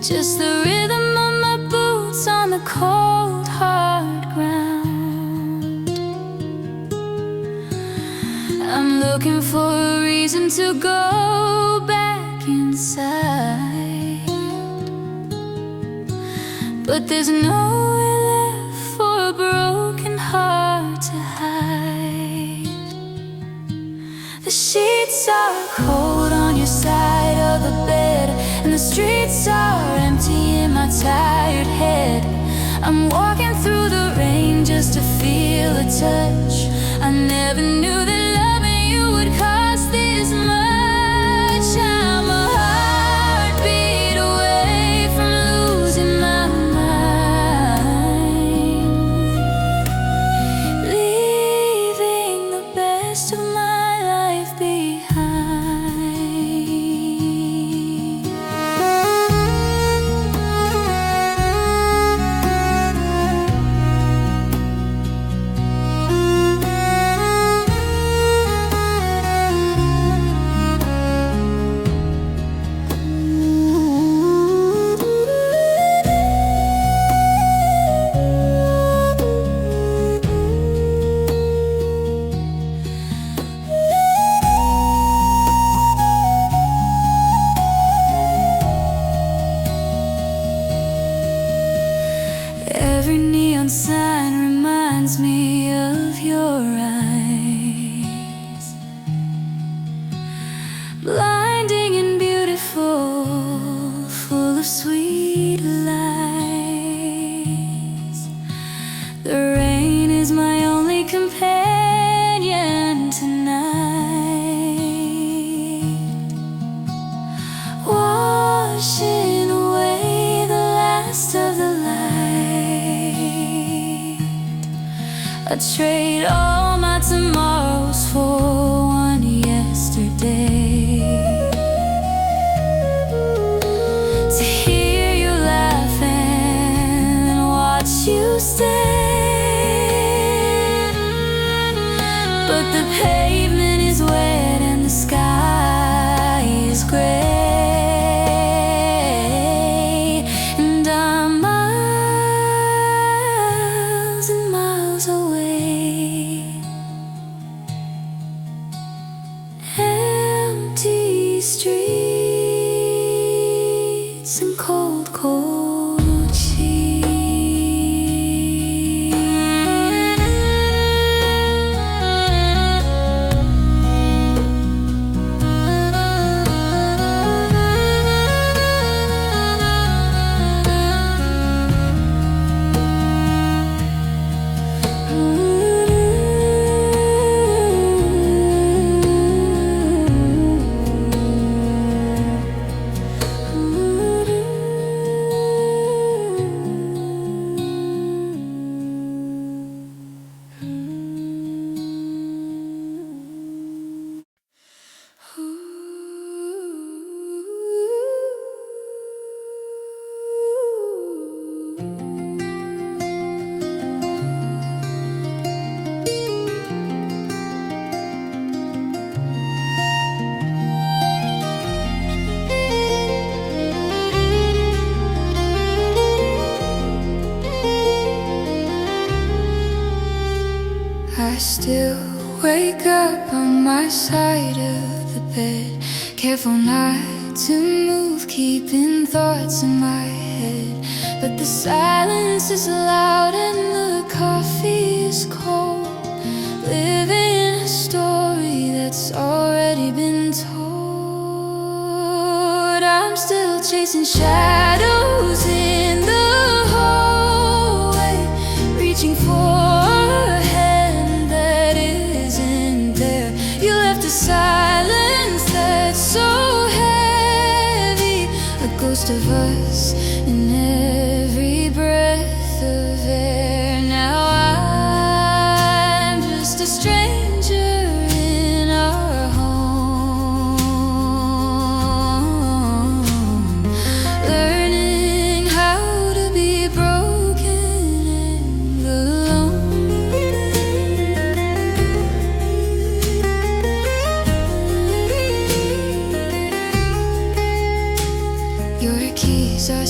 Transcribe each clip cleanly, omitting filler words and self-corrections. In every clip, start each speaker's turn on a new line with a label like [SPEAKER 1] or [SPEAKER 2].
[SPEAKER 1] just the rhythm of my boots on the cold, hard ground. I'm looking for a reason to go back inside, but there's nowhere left for a broken heart to hide. The sheets are cold on your side of the bed, and the streets are empty in my tired head. I'm walking through the rain just to feel a touch. I never knew that loving you would cost this much. I'm a heartbeat away from losing my mind, leaving the best of my life behind. Every neon sign reminds me of your eyes, blinding and beautiful, full of sweet lies. The rain is my only companion tonight, washing away the last of the light. I'd trade all my tomorrows for one yesterday, to hear you laugh and watch you stare. But the pavement is wet and the sky is gray, and I'm miles and miles away. Empty streets and cold, cold sheets. I still wake up on my side of the bed, careful not to move, keeping thoughts in my head. But the silence is loud and the coffee is cold, living a story that's already been told. I'm still chasing shadows in the hallway, reaching for a hand that isn't there. You left a silence that's so heavy, a ghost of us in every breath of air. Now I'm just a stranger in our home, learning how to be broken and alone. Your keys are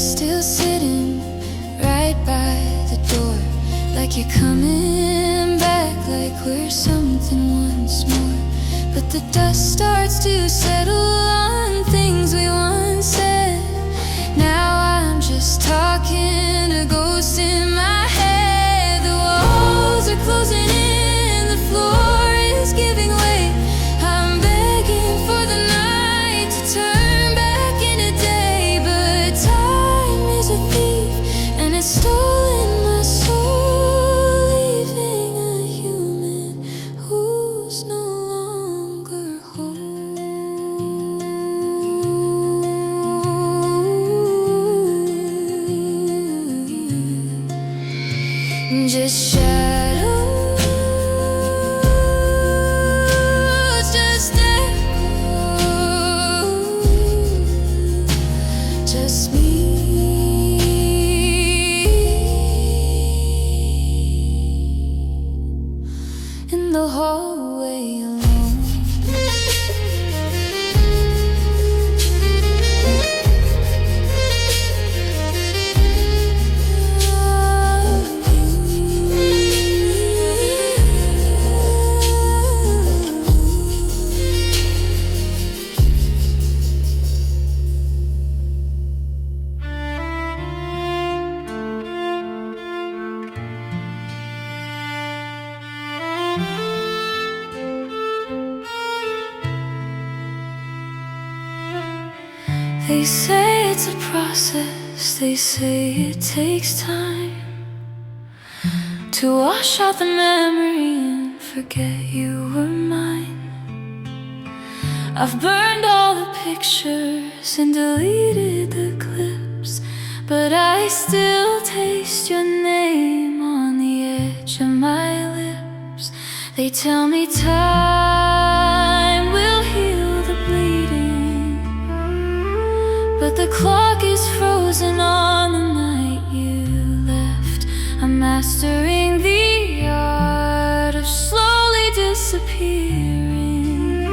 [SPEAKER 1] you're coming back, like we're something once more. But the dust starts to settle on things we once said. Now I'm just talking to ghosts in my head. The walls are closing in, the floor is giving way. I'm begging for the night to turn back into day. But time is a thief, and it's stolen my soul, leaving a human who's no longer whole. Just shadows, just echoes, just me in the hallway alone. They say it's a process, they say it takes time to wash out the memory and forget you were mine. I've burned all the pictures and deleted the clips, but I still taste your name on the edge of my lips. They tell me time will heal the bleeding, but the clock is frozen on the night you left. I'm mastering the art of slowly disappearing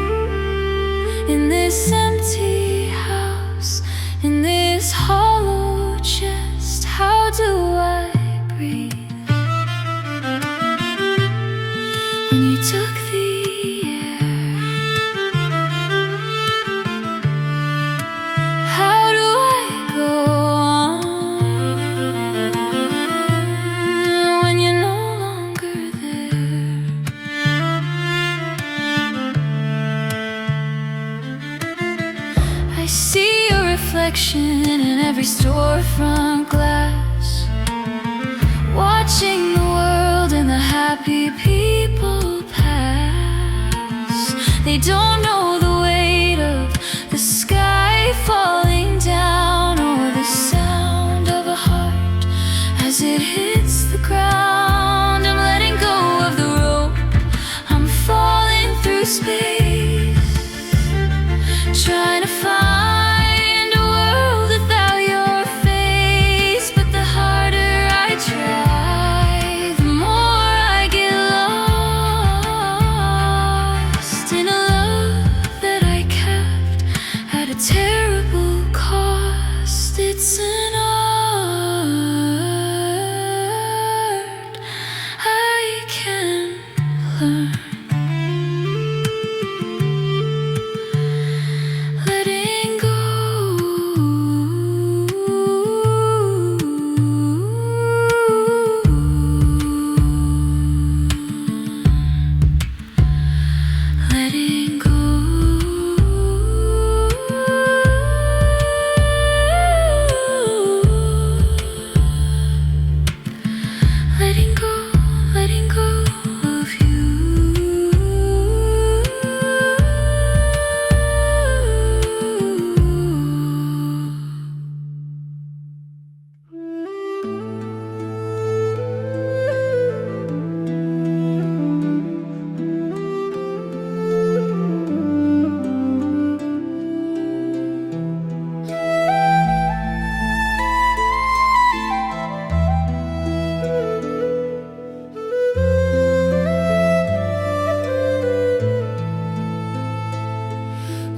[SPEAKER 1] in this empty house, in this hollow chest. How do I breathe when you took the air? How do I go on when you're no longer there? I see your reflection in every storefront glass, watching the world and the happy people pass. They don't know the weight of the sky falling down, or the sound of a heart as it hits the ground. I'm letting go of the rope, I'm falling through space, trying to find a world without your face. But the harder I try, the more I get lost in a love that I kept at a terrible cost. It's an art I can learn. Letting go, letting go, letting go of you.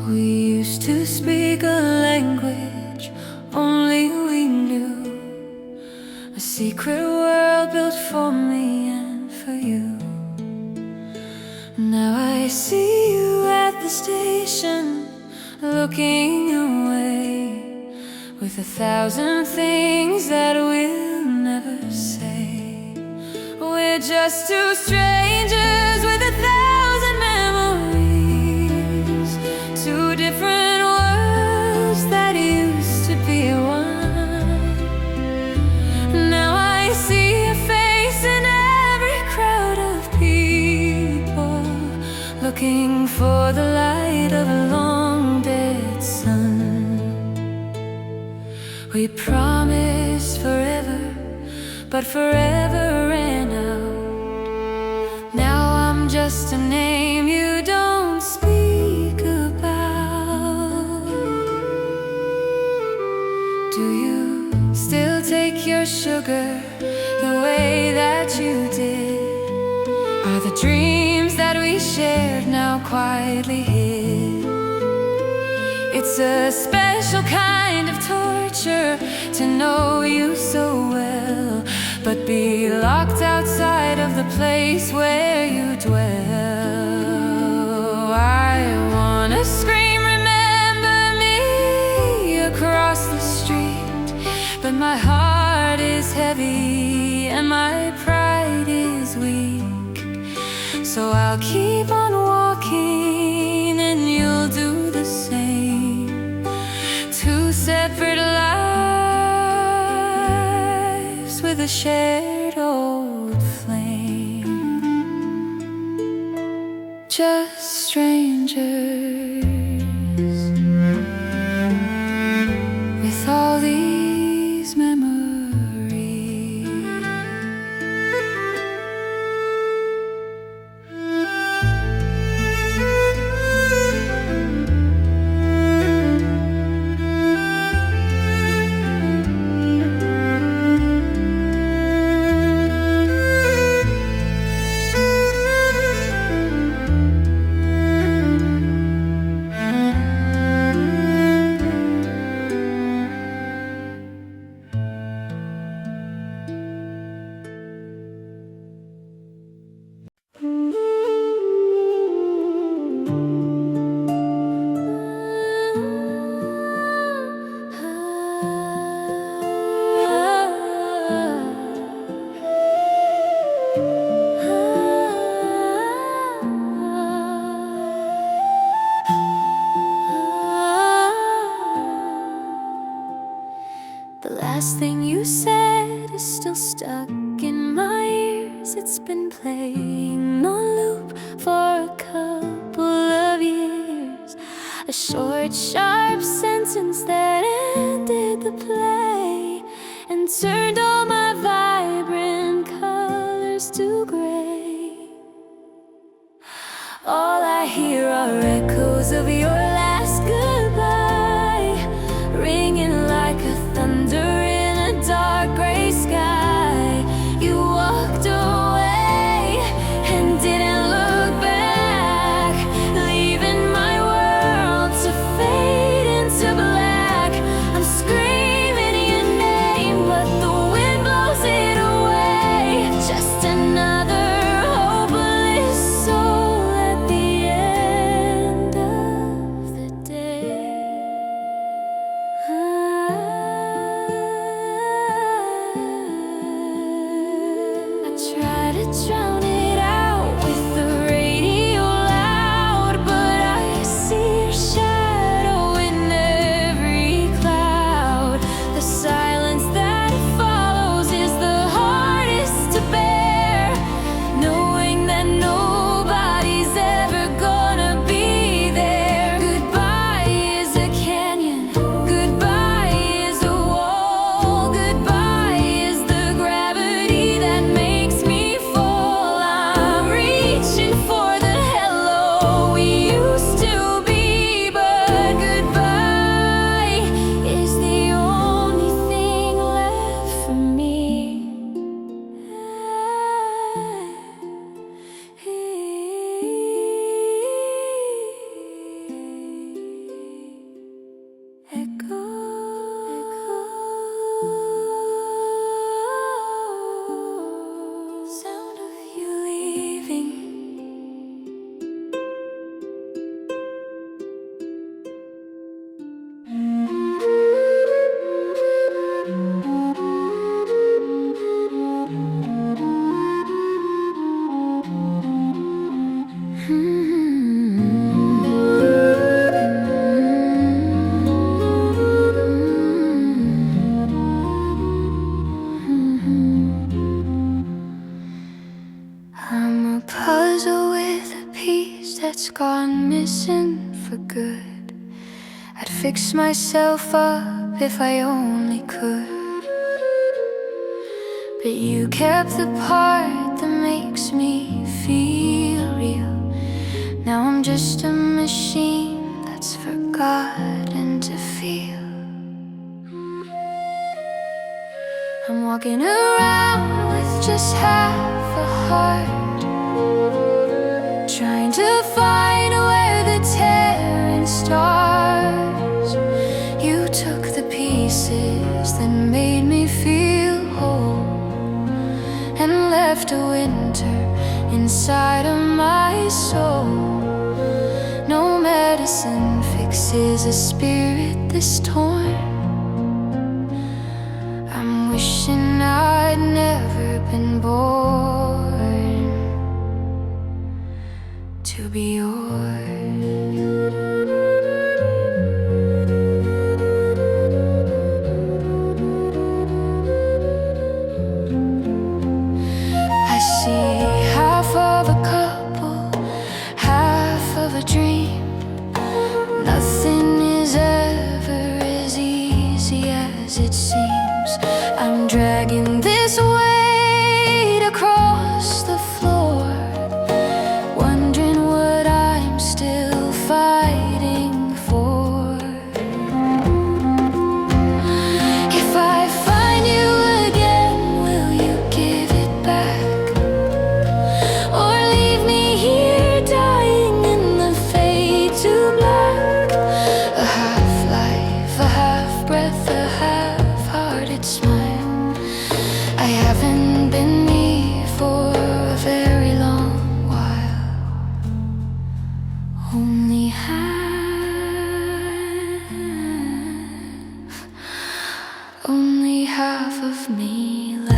[SPEAKER 1] We used to speak a language only we knew, a secret world built for me see you at the station, looking away, with 1,000 things that we'll never say. We're just two strangers with 1,000 memories, two different worlds that used to be one. Now I see a face in every crowd of people, looking for the light of a long dead sun. We promised forever, but forever ran out. Now I'm just a name you don't speak about. Do you still take your sugar the way that you did? Are the dreams that we shared now quietly hid? It's a special kind of torture to know you so well, but be locked outside of the place where you dwell. I wanna scream, remember me, across the street, but my heart is heavy and my pride is weak. So I'll keep on walking and you'll do the same. Two separate lives with a shared old flame. Just strangers with all these memories. The last thing you said is still stuck in my ears. It's been playing on loop for a couple of years. A short, sharp sentence that ended the play and turned all my vibrant colors to gray. All I hear are echoes of your last goodbye, ringing like a thunder in a dark gray sky. You walked away and didn't look back, leaving my world to fade into black. I'm screaming your name, but the gone missing for good. I'd fix myself up if I only could. But you kept the part that makes me feel real. Now I'm just a machine that's forgotten to feel. I'm walking around with just half a heart, trying to find where the tearing starts. You took the pieces that made me feel whole and left a winter inside of my soul. No medicine fixes a spirit this torn. I'm wishing I'd never been born to be yours. I see half of a couple, half of a dream. Nothing is ever as easy as it seems. I'm dragging this weight across the floor, wondering what I'm still fighting for. If I find you again, will you give it back? Or leave me here dying in the fade to black? A half-life, a half-breath, a half-hearted smile. I haven't been me for a very long while. Only half of me left.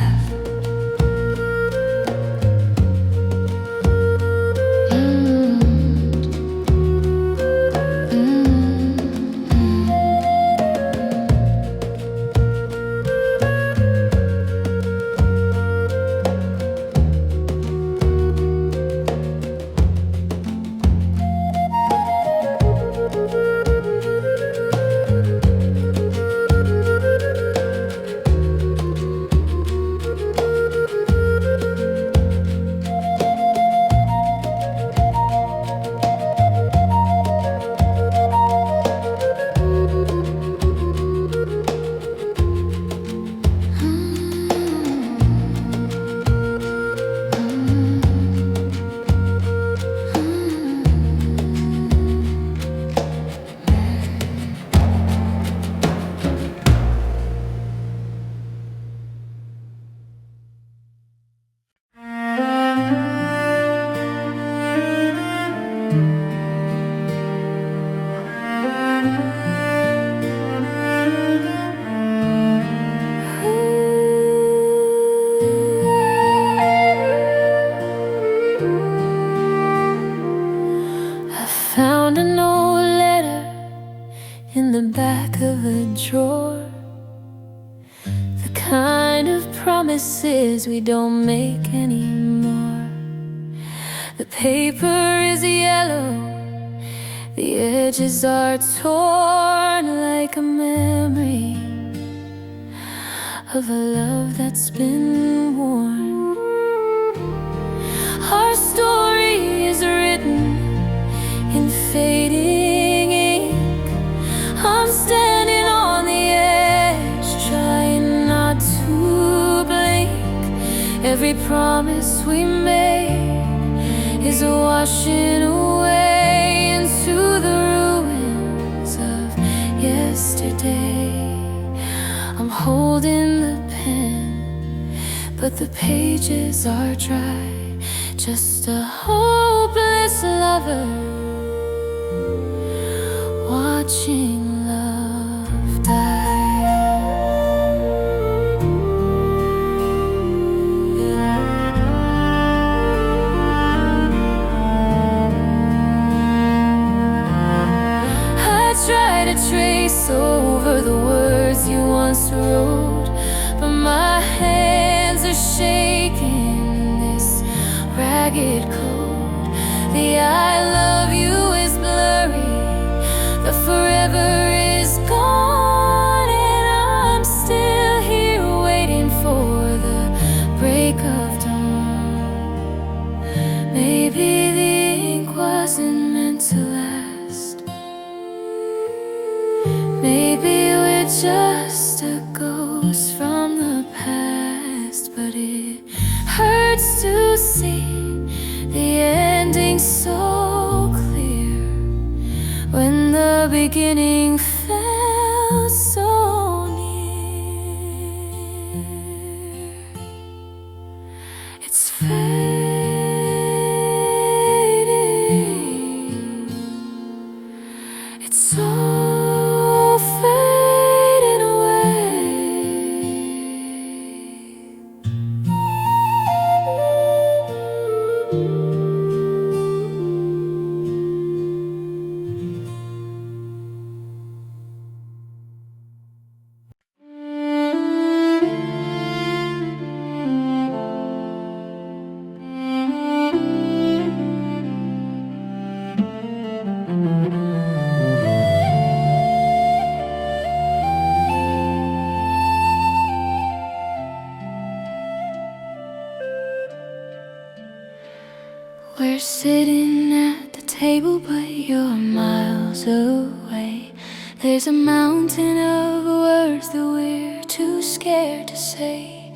[SPEAKER 1] Found an old letter in the back of a drawer, the kind of promises we don't make anymore. The paper is yellow, the edges are torn, like a memory of a love that's been worn. Our story is written in fading ink. I'm standing on the edge, trying not to blink. Every promise we made is washing away into the ruins of yesterday. I'm holding the pen, but the pages are dry. Just a hopeless lover watching love die. I try to trace over the words you once wrote, but my hands are shaking in this ragged code. The I love you is blurry, the forever is gone, and I'm still here waiting for the break of dawn. Maybe the ink wasn't meant to last. Maybe we're just a ghost from the past, but it hurts to see the ending so clear when the beginning felt so near. It's fading, it's all fading away. We're sitting at the table, but you're miles away. There's a mountain of words that we're too scared to say.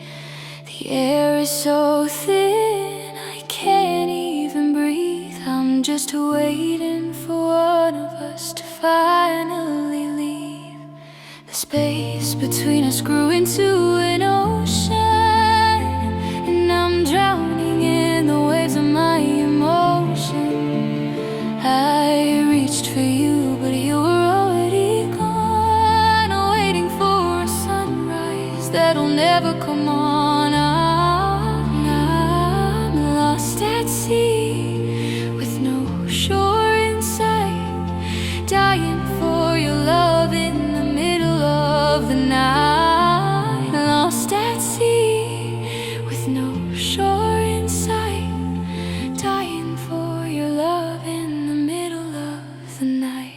[SPEAKER 1] The air is so thin, I can't even breathe. I'm just waiting for one of us to finally leave. The space between us grew into an ocean, and I'm drowning in the waves of my emotion. I reached for you, but you were already gone, waiting for a sunrise that'll never come on. I'm lost at sea with no shore in sight, dying for your love in the middle of the night. Lost at sea with no shore in sight, dying for your love in the middle of the night.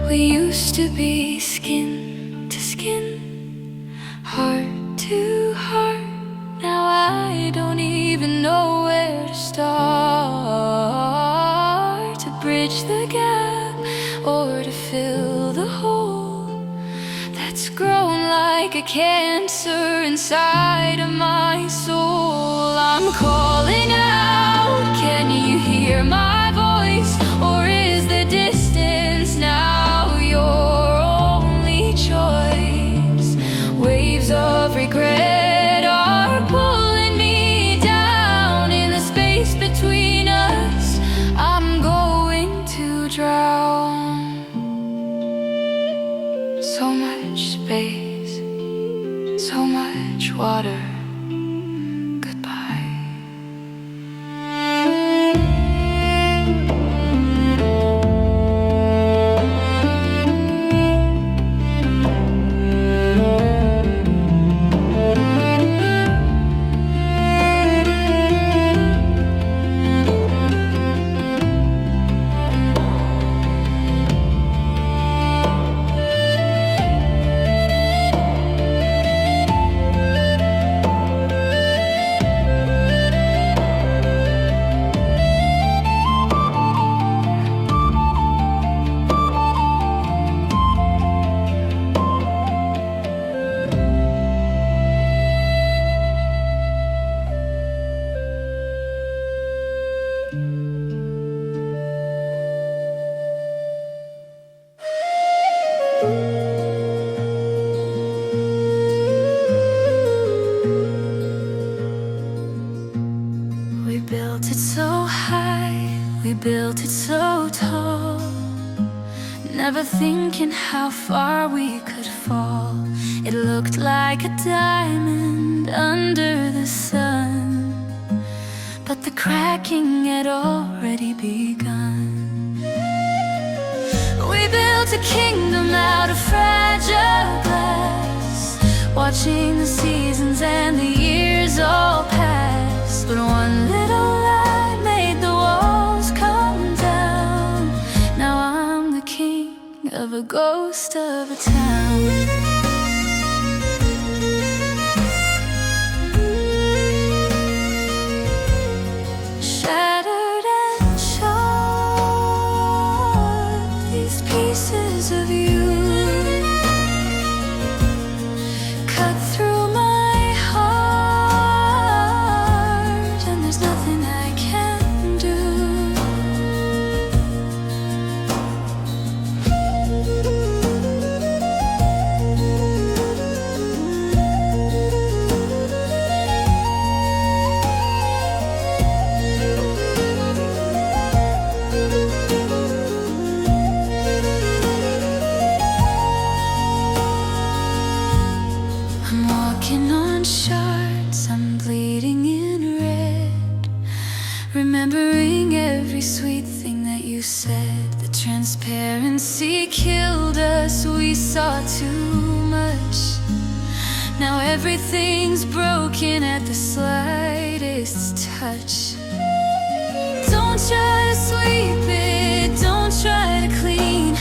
[SPEAKER 1] We used to be skin to skin, heart to heart. Now I don't even know where to start, to bridge the gap or to fill the hole that's grown like a cancer inside of my soul. I'm calling out, can you hear my voice, or is the distance now your only choice? Waves of regret are pulling me down in the space between us. I'm going to drown. So much space, so much water. Goodbye. We built it so high, we built it so tall. never thinking how far we could fall. It looked like a diamond under the sun, but the cracking had already begun. We built a kingdom out of fragile glass, watching the seasons and the years all pass. But one little light made the walls come down. Now I'm the king of a ghost of a town. Shattered and charred, these pieces of you cut through my heart, and there's nothing I can do. I'm walking on shards, I'm bleeding in red, remembering every sweet thing that you said. The transparency killed us, we saw too much. Now everything's broken at the slightest touch. Don't try to sweep it, don't try to clean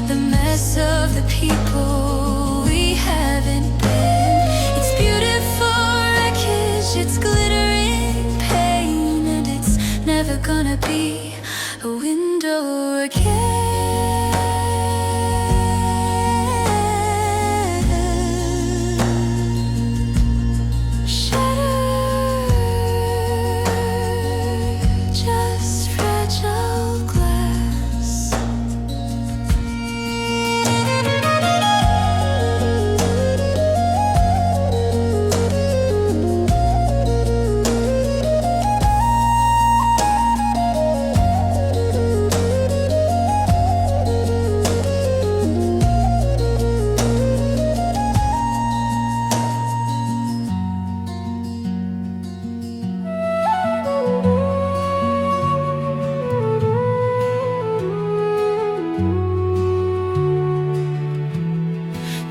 [SPEAKER 1] the mess of the people we haven't been. It's beautiful wreckage, it's glittering pain, and it's never gonna be a window again. Shattered, just fragile glass.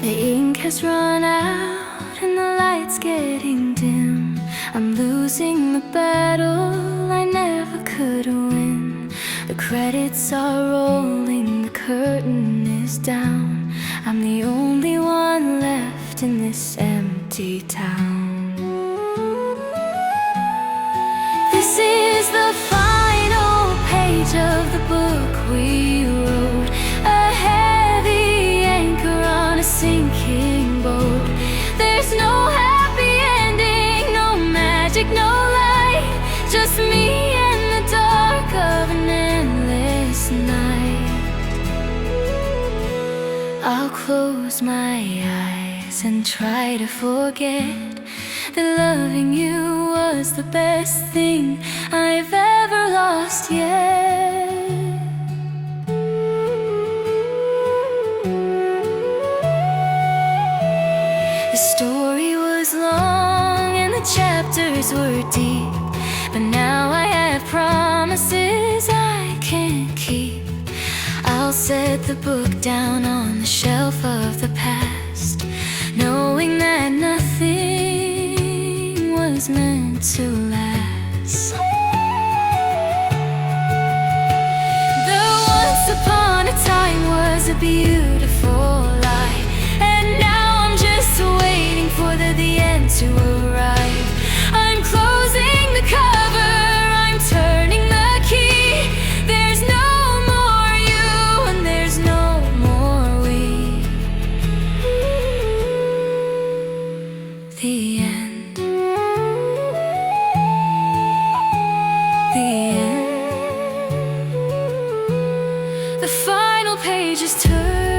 [SPEAKER 1] The ink has run out and the light's getting dim. I'm losing the battle I never could win. The credits are rolling, the curtain is down. I'm the only one left in this empty town. This is the final page of the book we wrote, a heavy anchor on a sinking boat. There's no happy ending, no magic, no light, just me and the dark of an endless night. I'll close my eyes and try to forget that loving you was the best thing I've ever lost yet. The story was long and the chapters were deep, but now I have promises I can't keep. I'll set the book down on the shelf of the past, knowing that nothing was meant to last. There once upon a time was a beautiful life, and now I'm just waiting for the end to arrive. I'm closing the cover, I'm turning the key. There's no more you and there's no more we. The end. The end. The final page is turned.